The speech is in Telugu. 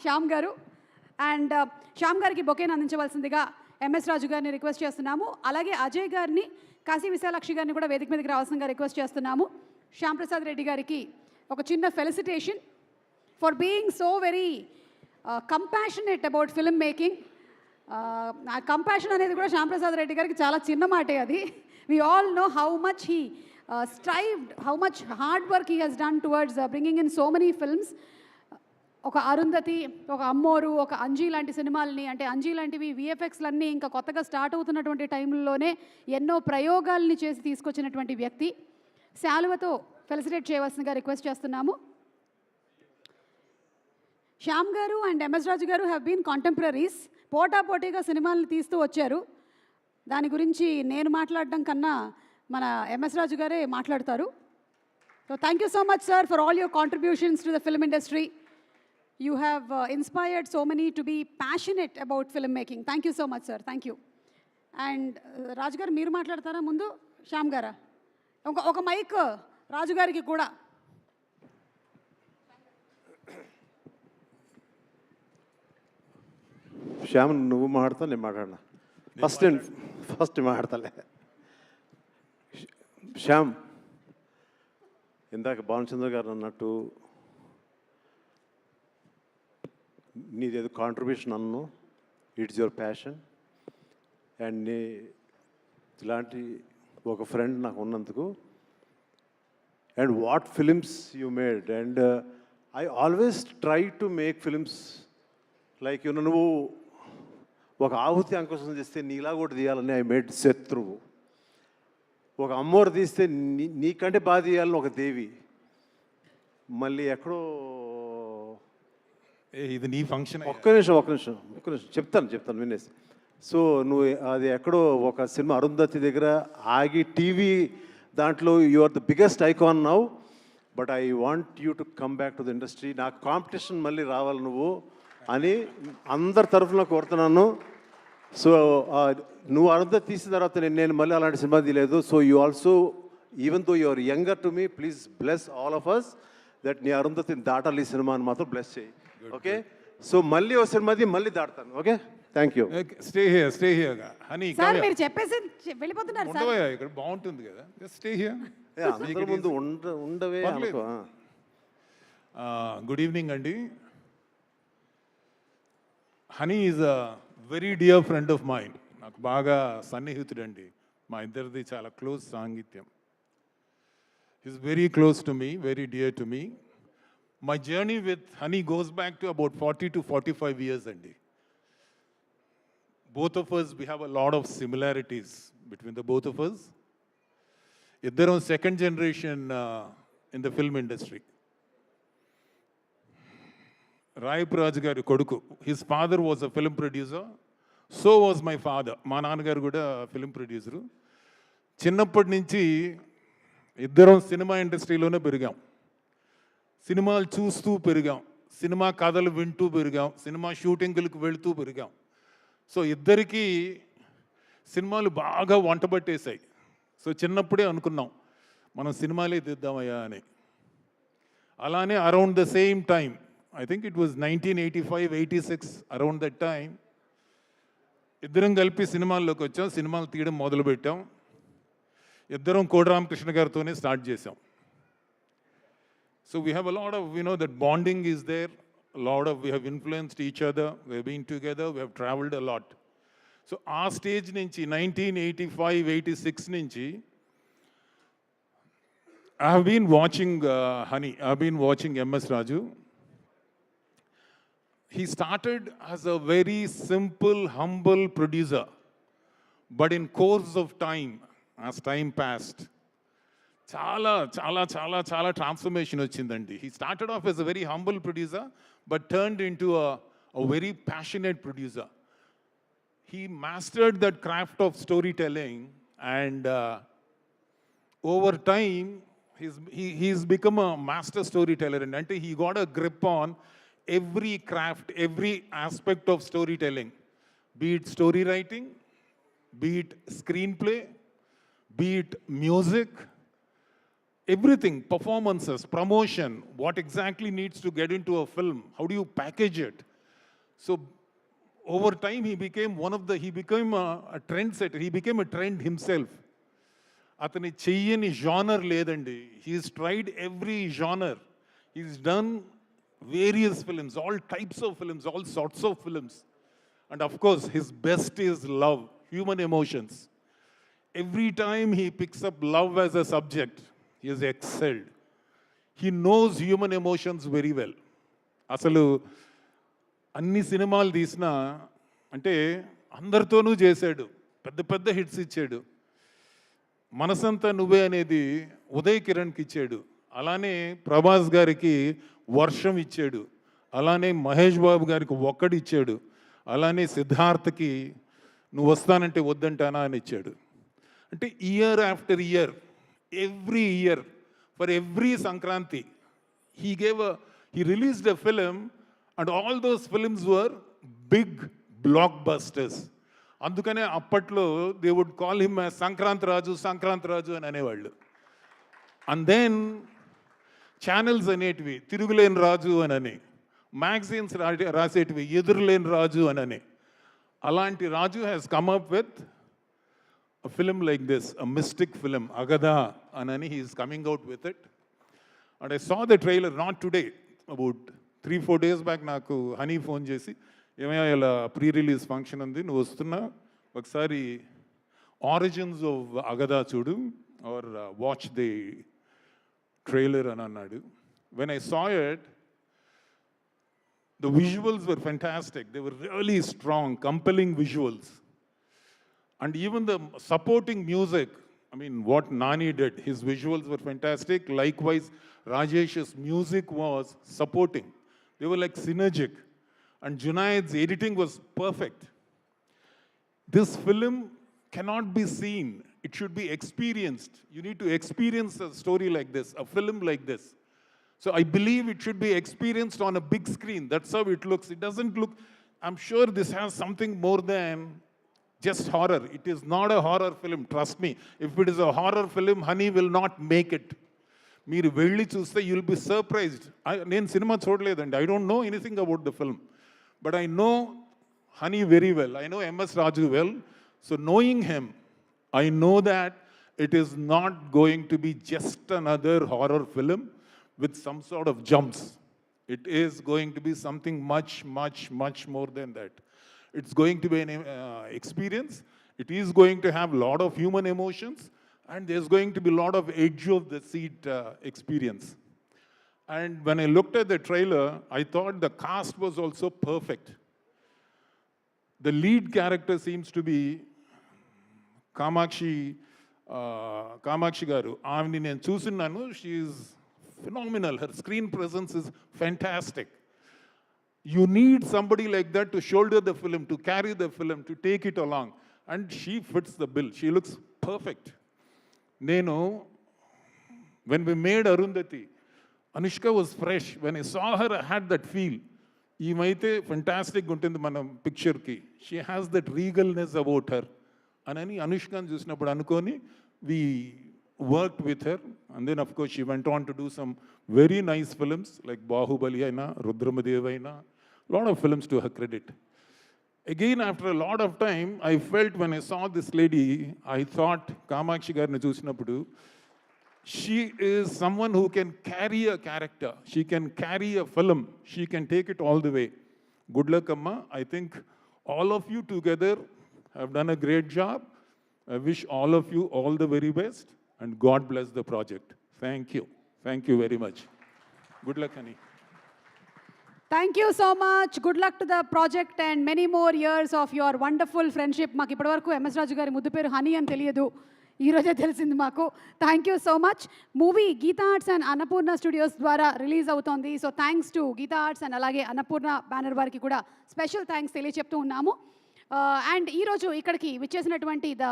శ్యామ్ గారు అండ్ శ్యామ్ గారికి బొకేని అందించవలసిందిగా ఎంఎస్ రాజు గారిని రిక్వెస్ట్ చేస్తున్నాము. అలాగే అజయ్ గారిని, కాశీ విశాలాక్షి గారిని కూడా వేదిక మీదకి రావాల్సిందిగా రిక్వెస్ట్ చేస్తున్నాము. శ్యామ్ ప్రసాద్ రెడ్డి గారికి ఒక చిన్న felicitation for being so very compassionate about film making. ఆ కంపాషన్ అనేది కూడా శ్యామ్ ప్రసాద్ రెడ్డి గారికి చాలా చిన్న మాటే అది. We all know how much he strived, how much hard work he has done towards bringing in so many films. ఒక అరుంధతి, ఒక అమ్మోరు, ఒక అంజీ లాంటి సినిమాలని, అంటే అంజీ లాంటివి విఎఫ్ఎక్స్లన్నీ ఇంకా కొత్తగా స్టార్ట్ అవుతున్నటువంటి టైంలోనే ఎన్నో ప్రయోగాల్ని చేసి తీసుకొచ్చినటువంటి వ్యక్తి. శాలువతో ఫెలిసిటేట్ చేయవలసిందిగా రిక్వెస్ట్ చేస్తున్నాము. శ్యామ్ గారు అండ్ ఎంఎస్ రాజు గారు హ్యావ్ బీన్ కాంటెంపరీస్. పోటాపోటీగా సినిమాలను తీస్తూ వచ్చారు. దాని గురించి నేను మాట్లాడడం కన్నా మన ఎంఎస్ రాజు గారే మాట్లాడతారు. So thank you so much sir for all your contributions to the film industry. You have inspired so many to be passionate about film making. Thank you so much sir, thank you. And Raju garu మీరు మాట్లాడతారా ముందు? శ్యామ్ గారా? ఒక మైక్ రాజు గారికి కూడా. శ్యామ్ నువ్వు మాట్లాడతావు, నేను మాట్లాడినా ఫస్ట్ మాట్లాడతాలే. శ్యామ్, ఇందాక భానుచంద్ర గారు అన్నట్టు నీదేదో కాంట్రిబ్యూషన్ అన్ను, ఇట్స్ యువర్ ప్యాషన్. అండ్ ఇలాంటి ఒక ఫ్రెండ్ నాకు ఉన్నందుకు, and what films you made. And I always try to make films like నువ్వు ఒక ఆహుతి అంకుశం చేస్తే నీలా కూడా తీయాలని ఐ మేడ్ శత్రువు. ఒక అమ్మోరు తీస్తే నీకంటే బాగా తీయాలని ఒక దేవి. మళ్ళీ ఎక్కడో ఇది నీ ఫంక్షన్. ఒక్క నిమిషం చెప్తాను వినేసి. సో నువ్వు అది ఎక్కడో ఒక సినిమా అరుంధతి దగ్గర ఆగి టీవీ దాంట్లో you are the biggest icon now. But I want you to come back to the industry. నాకు కాంపిటీషన్ మళ్ళీ రావాలి నువ్వు అని అందరి తరఫున కోరుతున్నాను. సో నువ్వు అరుంధతి తీసిన తర్వాత నేను మళ్ళీ అలాంటి సినిమా తీయలేదు. So you also, even though your younger to me, please bless all of us that నీ అరుంధతిని దాటాలి ఈ సినిమా అని మాత్రం బ్లెస్ చేయి. ఓకే, సో మళ్ళీ ఓ సినిమాది మళ్ళీ దాటుతాను. Okay, thank you. Stay here honey. Sir మీరు చెప్పేసి వెళ్ళిపోతున్నారు సార్. ఇక్కడ బాగుంటుంది కదా, స్టే హియర్. అందరి ముందు ఉండవే. గుడ్ ఈవినింగ్ అండి. Honey is a very dear friend of mine. నాకు బాగా సన్నిహితుడు అండి. మా ఇద్దరిది చాలా క్లోజ్ సాంగిత్యం. Is very close to me, very dear to me. My journey with honey goes back to about 40 to 45 years అండి. Both of us, we have a lot of similarities between the both of us. ఇద్దరం second generation in the film industry. Rayapuraju గారి కొడుకు, his father was a film producer, so was my father. మా నాన్నగారు కూడా ఫిల్మ్ ప్రొడ్యూసరు. చిన్నప్పటి నుంచి ఇద్దరం సినిమా ఇండస్ట్రీలోనే పెరిగాం. సినిమాలు చూస్తూ పెరిగాం, సినిమా కథలు వింటూ పెరిగాం, సినిమా షూటింగులకు వెళుతూ పెరిగాం. సో ఇద్దరికీ సినిమాలు బాగా వంటబట్టేశాయి. సో చిన్నప్పుడే అనుకున్నాం మనం సినిమాలే తీద్దామయ్యా అని. అలానే around the same time, I think it was 1985-86, around that time, ఇద్దరం కలిపి సినిమాల్లోకి వచ్చాం. సినిమాలు తీయడం మొదలుపెట్టాం. ఇద్దరం కోడిరామకృష్ణ గారితోనే స్టార్ట్ చేసాం. So we have a lot of, that bonding is there. We have influenced each other. We have been together. We have traveled a lot. So ఆ స్టేజ్ నుంచి 1985-86 నుంచి I have been watching Honey. I have been watching MS Raju. He started as a very simple, humble producer. But in course of time, as time passed, చాలా transformation వచ్చిందండి. He started off as a very humble producer, but turned into a very passionate producer. He mastered that craft of storytelling, and over time, he's become a master storyteller. And he got a grip on every craft, every aspect of storytelling, be it story writing, be it screenplay, be it music, everything, performances, promotion, what exactly needs to get into a film, how do you package it, So over time, he became a trendsetter. He became a trend himself. అతని చెయ్యని జానర్ లేదండి. He's tried every genre. He's done various films, all types of films, all sorts of films. And of course his best is love, human emotions. Every time he picks up love as a subject, he has excelled. He knows human emotions very well. అసలు అన్ని సినిమాలు తీసినా అంటే అందరితోనూ చేశాడు, పెద్ద పెద్ద హిట్స్ ఇచ్చాడు. మనసంతా నువ్వే అనేది ఉదయ్ కిరణ్కి ఇచ్చాడు, అలానే ప్రభాస్ గారికి వర్షం ఇచ్చాడు, అలానే మహేష్ బాబు గారికి ఒక్కడి ఇచ్చాడు, అలానే సిద్ధార్థకి నువ్వు వస్తానంటే వద్దంటానా అని ఇచ్చాడు. అంటే year after year, every year, for every Sankranti he released a film, and all those films were big blockbusters. అందుకనే అప్పట్లో they would call him Sankranti Raju అని అనేవాళ్ళు. అండ్ దెన్ ఛానల్స్ అనేటివి తిరుగులేని రాజు అని, మ్యాగజైన్స్ రాసేటివి ఎదురులేని రాజు అని. అలాంటి Raju has come up with a film like this, a mystic film, Agada, and he is coming out with it. And I saw the trailer, not today, about 3-4 days back. Naku Honey phone chesi, ఏమయ్యా ఇలా ప్రీ-రిలీజ్ ఫంక్షన్ ఉంది, నువ్వు వస్తున్నా, ఒకసారి ఆరిజిన్స్ ఆఫ్ అగదా చూడు ఆర్ వాచ్ ది ట్రైలర్ అని అన్నాడు. When I saw it, the visuals were fantastic. They were really strong, compelling visuals. And even the supporting music, I mean, what Nani did, his visuals were fantastic. Likewise, Rajesh's music was supporting. They were like synergic. And Junaid's editing was perfect. This film cannot be seen. It should be experienced. You need to experience a story like this, a film like this. So I believe it should be experienced on a big screen. That's how it looks. It doesn't look, I'm sure this has something more than just horror. It is not a horror film, trust me. If it is a horror film, Honey will not make it. మీరు వెళ్ళి చూస్తే you'll be surprised. నేను సినిమా చూడలేదండి, I don't know anything about the film, but I know Honey very well. I know MS Raju well. So knowing him, I know that it is not going to be just another horror film with some sort of jumps. It is going to be something much, much, much more than that. It's going to be an experience. It is going to have a lot of human emotions, and there's going to be a lot of edge of the seat experience. And when I looked at the trailer, I thought the cast was also perfect. The lead character seems to be Kamakshi garu. Avani nenu chusunnanu. She is phenomenal. Her screen presence is fantastic. You need somebody like that to shoulder the film, to carry the film, to take it along. And she fits the bill. She looks perfect. When we made Arundhati, Anushka was fresh. When I saw her, I had that feel. Imaithe fantastic untindi mana picture ki. She has that regalness about her. Anani Anushka chusinapudu anukoni we worked with her, and then of course she went on to do some very nice films like Bahubali aina, Rudramadeva aina, lot of films to her credit. Again, after a lot of time, I felt when I saw this lady, I thought Kamakshi garni chusinapudu, she is someone who can carry a character, she can carry a film, she can take it all the way. Good luck, Amma. I think all of you together have done a great job. I wish all of you all the very best. And God bless the project. Thank you. Thank you very much. Good luck, Honey. Thank you so much. Good luck to the project and many more years of your wonderful friendship. మాకు ఇప్పటివరకు MS రాజు గారి ముద్దు పేరు హనీ అని తెలియదు, ఈరోజే తెలిసింది మాకు. Thank you so much. Movie Geetha arts and Annapurna studios ద్వారా రిలీజ్ అవుతోంది. So thanks to Geetha arts and అలాగే అన్నపూర్ణ బ్యానర్ వారికి కూడా స్పెషల్ థ్యాంక్స్ తెలియచెప్తూ ఉన్నాము. అండ్ ఈరోజు ఇక్కడికి విచ్చేసినటువంటి ద